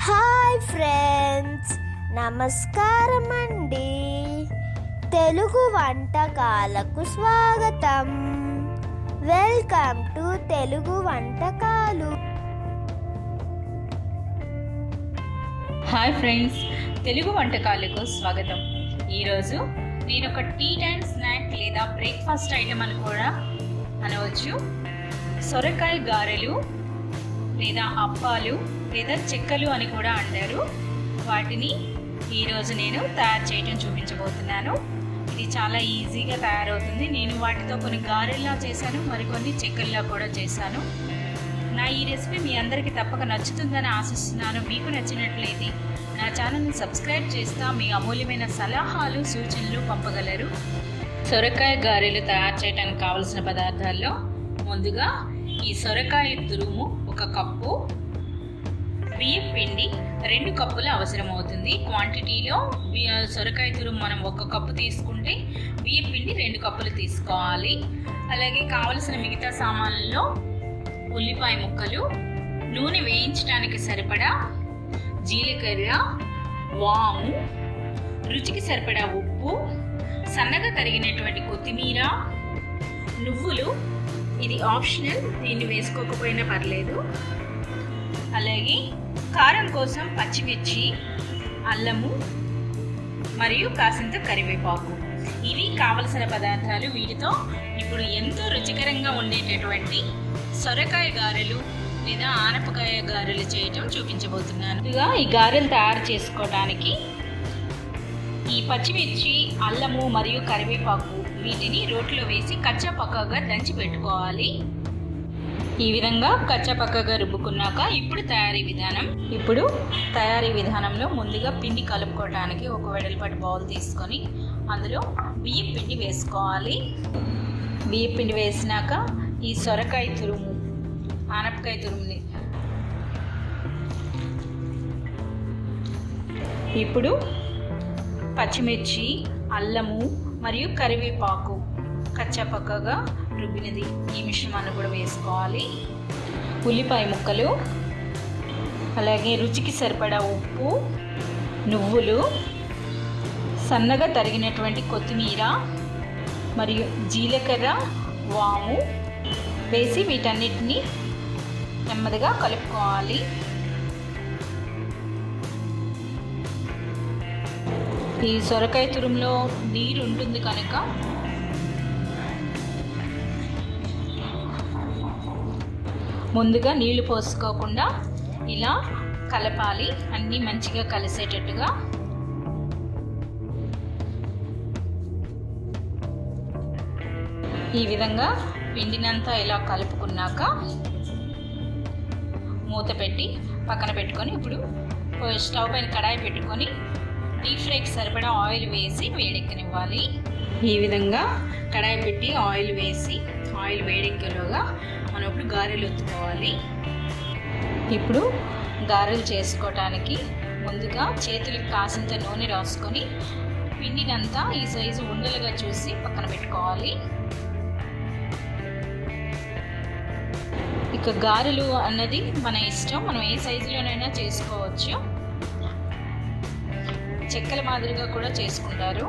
Hi friends, నమస్కారం అండి. తెలుగు వంటకాలకు స్వాగతం. వెల్కమ్ టు తెలుగు వంటకాలు. హాయ్ ఫ్రెండ్స్, తెలుగు వంటకాలకు స్వాగతం. ఈరోజు నేను ఒక టీ టైమ్ స్నాక్ లేదా బ్రేక్ఫాస్ట్ ఐటమ్ అని కూడా అనవచ్చు. సొరకాయ గారెలు లేదా అప్పాలు లేదా చెక్కలు అని కూడా అంటారు. వాటిని ఈరోజు నేను తయారు చేయడం చూపించబోతున్నాను. ఇది చాలా ఈజీగా తయారవుతుంది. నేను వాటితో కొన్ని గారెల్లా చేశాను, మరికొన్ని చెక్కల్లా కూడా చేశాను. నా ఈ రెసిపీ మీ అందరికీ తప్పక నచ్చుతుందని ఆశిస్తున్నాను. మీకు నచ్చినట్లయితే నా ఛానల్ని సబ్స్క్రైబ్ చేస్తా మీ అమూల్యమైన సలహాలు సూచనలు పంపగలరు. సొరకాయ గారెలు తయారు చేయడానికి కావలసిన పదార్థాల్లో ముందుగా ఈ సొరకాయ తురుము 1 కప్పు, బియ్యం పిండి 2 కప్పులు అవసరం అవుతుంది. క్వాంటిటీలో సొరకాయ తురుము మనం 1 కప్పు తీసుకుంటే బియ్యం పిండి 2 కప్పులు తీసుకోవాలి. అలాగే కావలసిన మిగతా సామాన్లలో ఉల్లిపాయ ముక్కలు, నూనె వేయించడానికి సరిపడా జీలకర్ర, వాము, రుచికి సరిపడా ఉప్పు, సన్నగా తరిగినటువంటి కొత్తిమీర, నువ్వులు. ఇది ఆప్షనల్, దీన్ని వేసుకోకపోయినా పర్లేదు. అలాగే కారం కోసం పచ్చిమిర్చి, అల్లము మరియు కాసింత కరివేపాకు. ఇవి కావలసిన పదార్థాలు. వీటితో ఇప్పుడు ఎంతో రుచికరంగా ఉండేటటువంటి సొరకాయ గారెలు లేదా ఆనపకాయ గారెలు చేయటం చూపించబోతున్నాను. ఈ గారెలు తయారు చేసుకోవడానికి ఈ పచ్చిమిర్చి, అల్లము మరియు కరివేపాకు వీటిని రోట్లో వేసి కచ్చా పక్కాగా దంచి పెట్టుకోవాలి. ఈ విధంగా కచ్చా పక్కాగా రుబ్బుకున్నాక ఇప్పుడు తయారీ విధానంలో ముందుగా పిండి కలుపుకోవడానికి ఒక వెడల్పాటి బౌల్ తీసుకొని అందులో బియ్యం పిండి వేసుకోవాలి. బియ్యం పిండి వేసినాక ఈ సొరకాయ తురుము, ఆనపకాయ తురుముని ఇప్పుడు పచ్చిమిర్చి, అల్లము మరియు కరివేపాకు కచ్చా పక్కగా రుబ్బినది ఈ మిశ్రమాన్ని కూడా వేసుకోవాలి. ఉల్లిపాయ ముక్కలు, అలాగే రుచికి సరిపడా ఉప్పు, నువ్వులు, సన్నగా తరిగినటువంటి కొత్తిమీర మరియు జీలకర్ర, వాము వేసి వీటన్నిటిని నెమ్మదిగా కలుపుకోవాలి. ఈ సొరకాయ తురుములో నీరు ఉంటుంది కనుక ముందుగా నీళ్లు పోసుకోకుండా ఇలా కలపాలి, అన్నీ మంచిగా కలిసేటట్టుగా. ఈ విధంగా పిండినంతా ఇలా కలుపుకున్నాక మూత పెట్టి పక్కన పెట్టుకొని ఇప్పుడు స్టవ్ పైన కడాయి పెట్టుకొని డీప్ ఫ్రైకి సరిపడా ఆయిల్ వేసి వేడెక్కనివ్వాలి. ఈ విధంగా కడాయి పెట్టి ఆయిల్ వేసి ఆయిల్ వేడెక్కలోగా మనం ఇప్పుడు గారెలు ఒత్తుకోవాలి. ఇప్పుడు గారెలు చేసుకోవటానికి ముందుగా చేతులకు కాసింత నూనె రాసుకొని పిండినంతా ఈ సైజు ఉండలుగా చూసి పక్కన పెట్టుకోవాలి. ఇక గారెలు అన్నది మన ఇష్టం, మనం ఏ సైజులోనైనా చేసుకోవచ్చు. చెక్కల మాదిరిగా కూడా చేసుకుంటారు.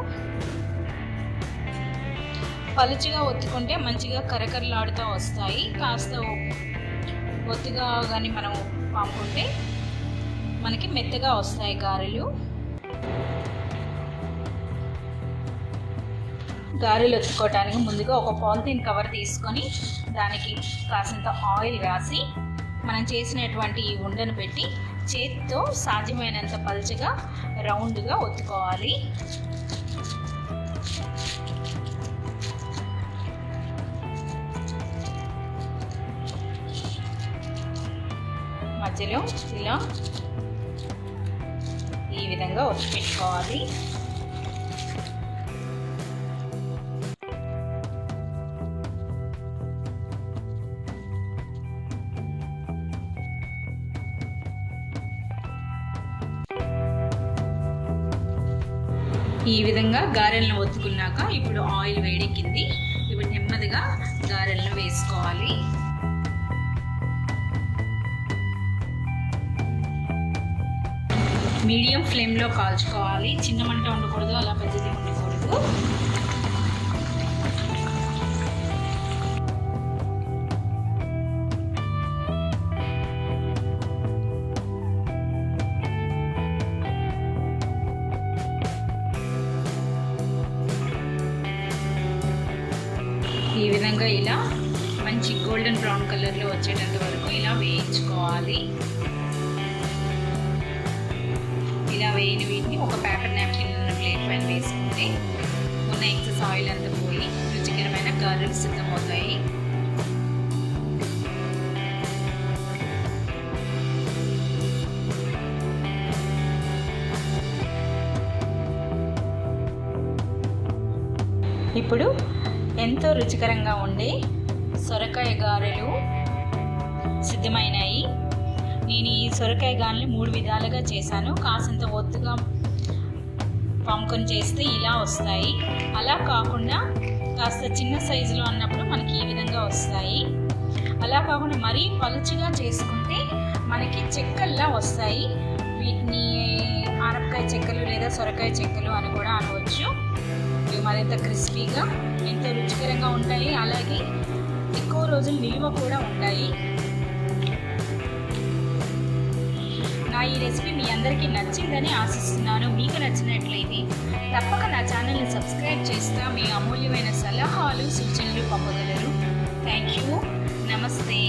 పలుచగా ఒత్తుకుంటే మంచిగా కరకరలాడుతూ వస్తాయి. కాస్త ఒత్తుగా కానీ మనం పాముకుంటే మనకి మెత్తగా వస్తాయి గారెలు. గారెలు ఒత్తుకోవటానికి ముందుగా ఒక పాలిథీన్ కవర్ తీసుకొని దానికి కాసింత ఆయిల్ రాసి మనం చేసినటువంటి ఈ ఉండను పెట్టి చేతితో సాధ్యమైనంత పలుచగా రౌండ్గా ఒత్తుకోవాలి. మధ్యలో ఇలా ఈ విధంగా ఒత్తి పెట్టుకోవాలి. ఈ విధంగా గారెలను ఒత్తుకున్నాక ఇప్పుడు ఆయిల్ వేడెక్కింది. ఇప్పుడు నెమ్మదిగా గారెలను వేసుకోవాలి. మీడియం ఫ్లేమ్లో కాల్చుకోవాలి. చిన్న మంట ఉండకూడదు, అలా పెద్దది ఉండకూడదు. ఈ విధంగా ఇలా మంచి గోల్డెన్ బ్రౌన్ కలర్లో వచ్చేటంత వరకు ఇలా వేయించుకోవాలి. ఇలా వేయిన వీటిని ఒక పేపర్ నాప్కిన్ ప్లేట్ పైన వేసుకుంటే ఉన్న ఎక్సెస్ ఆయిల్ అంతా పోయి రుచికరమైన గారెలు సిద్ధమవుతాయి. ఇప్పుడు ఎంతో రుచికరంగా ఉండే సొరకాయ గారెలు సిద్ధమైనాయి. నేను ఈ సొరకాయ గారెలు 3 విధాలుగా చేశాను. కాసంత ఒత్తుగా పాముకొని చేస్తే ఇలా వస్తాయి. అలా కాకుండా కాస్త చిన్న సైజులో అన్నప్పుడు మనకి ఈ విధంగా వస్తాయి. అలా కాకుండా మరీ పలుచగా చేసుకుంటే మనకి చెక్కల్లా వస్తాయి. వీటిని ఆనపకాయ చెక్కలు లేదా సొరకాయ చెక్కలు అని కూడా అనవచ్చు. ఇవి మరింత క్రిస్పీగా ఎంతో రుచికరంగా ఉంటాయి. అలాగే ఎక్కువ రోజులు నిల్వ కూడా ఉంటాయి. నా ఈ రెసిపీ మీ అందరికీ నచ్చిందని ఆశిస్తున్నాను. మీకు నచ్చినట్లయితే తప్పక నా ఛానల్ని సబ్స్క్రైబ్ చేస్తా మీ అమూల్యమైన సలహాలు, సూచనలు పంపగలరు. Thank you. నమస్తే.